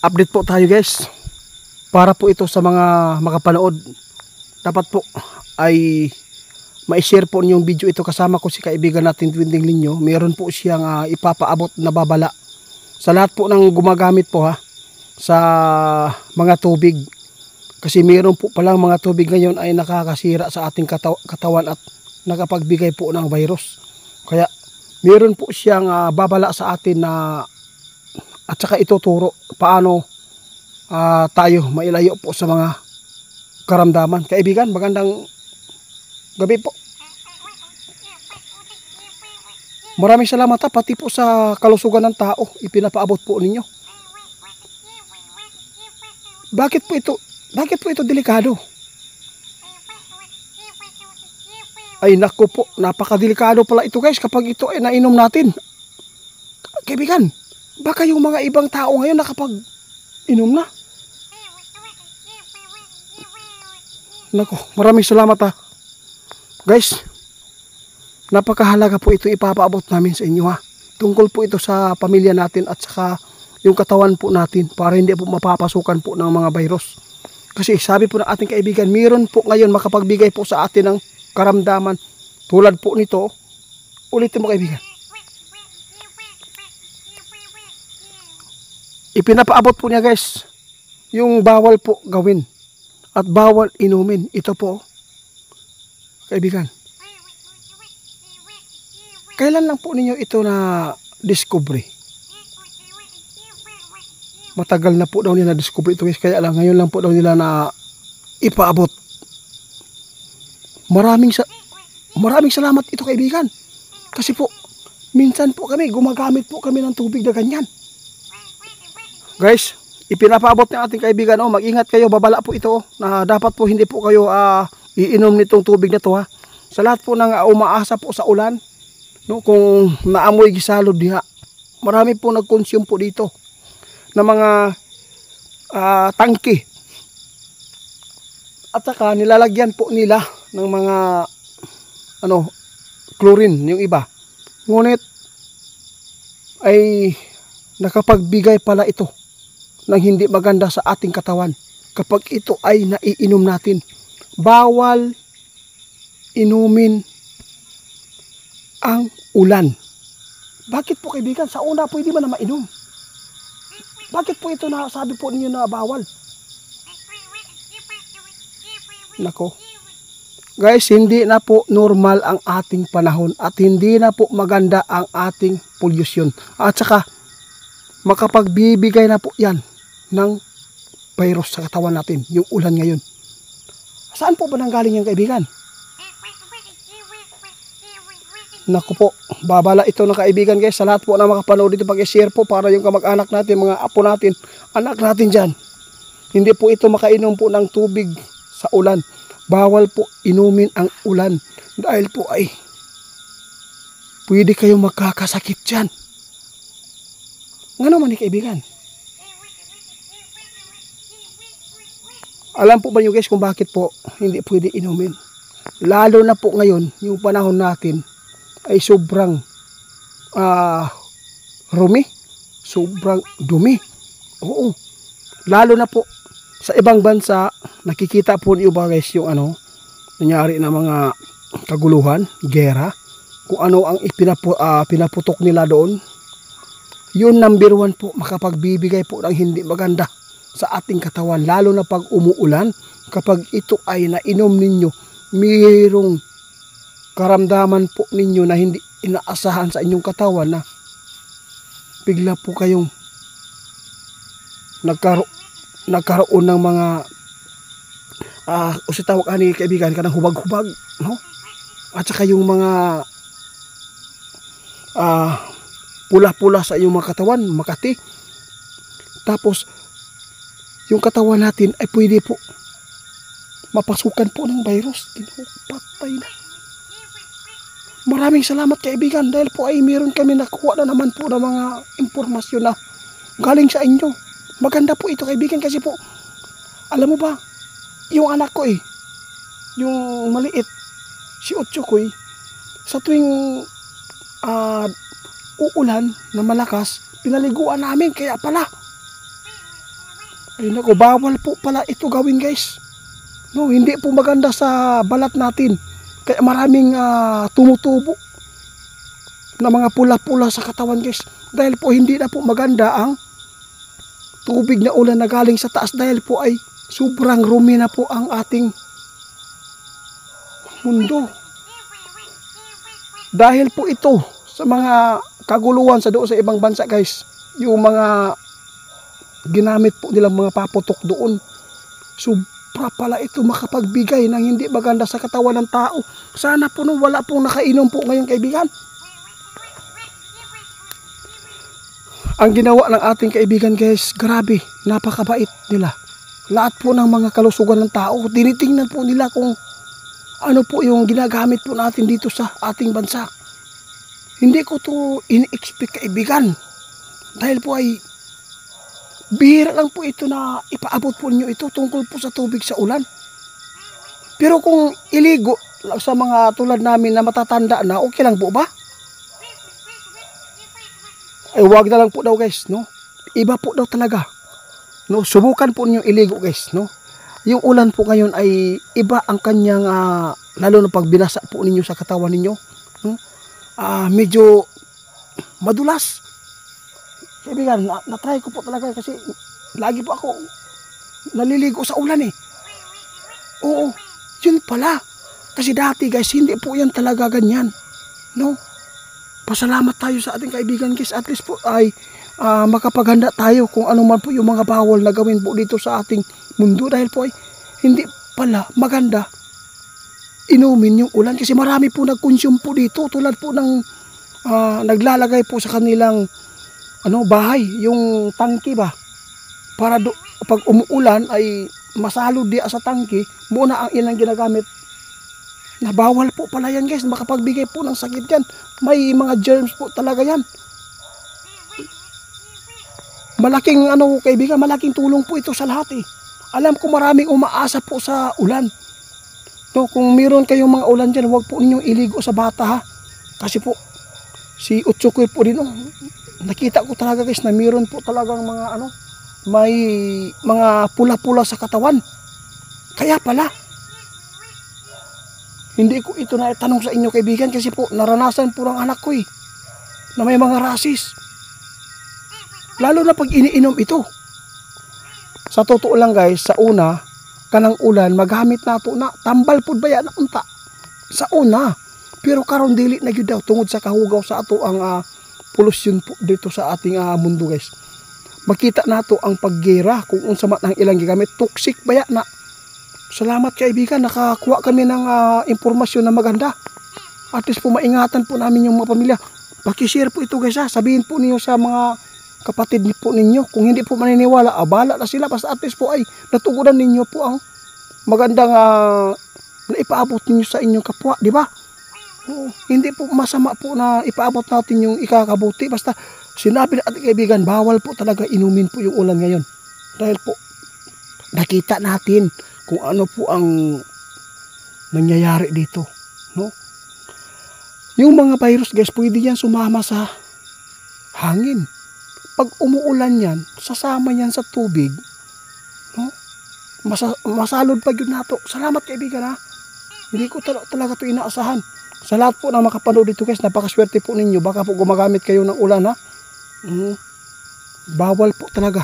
update po tayo guys. Para po ito sa mga makapanood. Dapat po ay ma-share po niyong video ito. Kasama ko si kaibigan natin Twinding Linyo. Meron po siyang ipapaabot na babala sa lahat po ng gumagamit po sa mga tubig. Kasi meron po palang mga tubig ngayon ay nakakasira sa ating katawan at nakapagbigay po ng virus. Kaya meron po siyang babala sa atin na at saka ituturo paano tayo mailayo po sa mga karamdaman. Kaibigan, magandang gabi po. Maraming salamat pati po sa kalusugan ng tao ipinapaabot po ninyo. Bakit po ito delikado? Ay naku po, napakadelikado pala ito guys kapag ito ay nainom natin. Kaibigan, baka yung mga ibang tao ngayon nakapag-inom na. Naku, maraming salamat guys, napakahalaga po ito ipapaabot namin sa inyo Tungkol po ito sa pamilya natin at saka yung katawan po natin para hindi po mapapasukan po ng mga virus. Kasi sabi po ng ating kaibigan, meron po ngayon makapagbigay po sa atin ng karamdaman tulad po nito. Ulitin mo kaibigan. Ipinapaabot po niya guys yung bawal po gawin at bawal inumin. Ito po kaibigan. Kailan lang po ninyo ito na discovery? Matagal na po daw nila na-discover ito guys. Kaya lang ngayon lang po daw nila na ipaabot. Maraming salamat ito kaibigan. Kasi po minsan po kami gumagamit po kami ng tubig na ganyan. Guys, ipinapaabot ng ating kaibigan mag-ingat kayo, babala po ito na dapat po hindi po kayo iinom nitong tubig na to Sa lahat po ng umaasa po sa ulan, kung naamoy gisalod diha, marami po nag-consume po dito na mga tangke. At saka nilalagyan po nila ng mga chlorine yung iba. Ngunit ay nakapagbigay pala ito ng hindi maganda sa ating katawan kapag ito ay naiinom natin. Bawal inumin ang ulan. Bakit po kaibigan? Sa una pwede man na mainom. Bakit po ito na sabi po ninyo na bawal? Nako. Guys, hindi na po normal ang ating panahon at hindi na po maganda ang ating pollution. At saka makapagbibigay na po yan ng virus sa katawan natin, yung ulan ngayon. Saan po ba nanggaling yung kaibigan? Naku po, babala ito na kaibigan guys. Sa lahat po na makapanood dito, pag-share po para yung kamag-anak natin, mga apo natin, anak natin dyan. Hindi po ito makainom po ng tubig sa ulan. Bawal po inumin ang ulan dahil po ay pwede kayong magkakasakit dyan. Nga naman ni kaibigan. Alam po ba nyo guys kung bakit po hindi pwede inumin? Lalo na po ngayon, yung panahon natin ay sobrang rumi, sobrang dumi. Oo. Lalo na po sa ibang bansa, nakikita po niyo ba guys yung nangyari na mga kaguluhan, gera, kung ano ang pinaputok nila doon. Yun number 1 po, makapagbibigay po ng hindi maganda sa ating katawan, lalo na pag umuulan. Kapag ito ay nainom ninyo, mayroong karamdaman po ninyo na hindi inaasahan sa inyong katawan na bigla po kayong nagkaroon ng mga tawag ani kaibigan ka ng hubag-hubag, at saka yung mga pula-pula sa iyong mga katawan, makati. Tapos yung katawan natin ay pwede po mapasukan po ng virus. Patay na. Maraming salamat kaibigan dahil po ay meron kami nakuha na naman po ng mga impormasyon na galing sa inyo. Maganda po ito kaibigan kasi po, alam mo ba, yung anak ko yung maliit, si Otso ko sa tuwing uulan na malakas, pinaliguan namin. Kaya pala Ay nako, bawal po pala ito gawin guys. No, hindi po maganda sa balat natin. Kaya maraming tumutubo na mga pula-pula sa katawan guys. Dahil po hindi na po maganda ang tubig na ulan na galing sa taas dahil po ay sobrang rumi na po ang ating mundo. Dahil po ito sa mga kaguluhan sa doon sa ibang bansa guys, yung mga ginamit po nilang mga paputok doon, sobra pala ito makapagbigay ng hindi maganda sa katawan ng tao. Sana po no, wala pong nakainom po ngayon kaibigan. Ang ginawa ng ating kaibigan guys, grabe, napakabait nila. Lahat po ng mga kalusugan ng tao, tinitingnan po nila kung ano po yung ginagamit po natin dito sa ating bansa. Hindi ko to in-expect kaibigan. Dahil po ay bihira lang po ito na ipaabot po ninyo ito tungkol po sa tubig sa ulan. Pero kung iligo sa mga tulad namin na matatanda na, okay lang po ba? Ay wag na lang po daw guys, no? Iba po daw talaga. No, subukan po niyo iligo guys, no? Yung ulan po ngayon ay iba ang kanyang lalo na pag binasa po ninyo sa katawan ninyo, no? Medyo madulas. Kaibigan, na-try ko po talaga kasi lagi po ako naliligo sa ulan eh. Oo, yun pala. Kasi dati guys, hindi po yan talaga ganyan, no? Pasalamat tayo sa ating kaibigan guys. At least po ay makapaghanda tayo kung ano man po yung mga bawal na gawin po dito sa ating mundo. Dahil po ay hindi pala maganda inumin yung ulan. Kasi marami po nag-consume po dito. Tulad po ng naglalagay po sa kanilang bahay. Yung tangki ba. Para pag umuulan ay masalod di sa tangki. Muna ang ilang ginagamit. Na bawal po pala yan guys, makapagbigay po ng sakit yan. May mga germs po talaga yan. Malaking kaibigan, malaking tulong po ito sa lahat eh. Alam ko maraming umaasa po sa ulan. No, kung meron kayong mga ulan dyan, huwag po ninyong iligo sa bata ha. Kasi po, si Utsukoy po din nakita ko talaga guys na meron po talagang mga may mga pula-pula sa katawan. Kaya pala, hindi ko ito na itanong sa inyo kaibigan kasi po naranasan po ng anak ko na may mga rasis. Lalo na pag iniinom ito. Sa totoo lang guys, sa una, kanang ulan, magamit na ito na tambal po ba yan unta? Sa una. Pero karon dili na yun daw tungod sa kahugaw sa ato ang pollution po dito sa ating mundo guys. Makita na ito ang paggera kung unsa man ang ilang gigamit. Toxic ba yan na? Salamat kaibigan, nakakuha kami ng impormasyon na maganda. At least po maingatan po namin yung mga pamilya. Pakishare po ito guys ha. Sabihin po niyo sa mga kapatid po ninyo. Kung hindi po maniniwala, abala na sila. Basta at least po ay natugunan ninyo po ang magandang na ipaabot ninyo sa inyong kapwa. Di ba? Hindi po masama po na ipaabot natin yung ikakabuti. Basta sinabi na ating kaibigan, bawal po talaga inumin po yung ulan ngayon. Dahil po nakita natin kung ano po ang nangyayari dito, no? Yung mga virus guys, pwede yan sumama sa hangin. Pag umuulan yan, sasama yan sa tubig, no? Masalod pa yun nato. Salamat kaibigan ha. Hindi ko talaga ito inaasahan. Sa lahat po na makapanood dito guys, napakaswerte po ninyo. Baka po gumagamit kayo ng ulan ha. Bawal po talaga.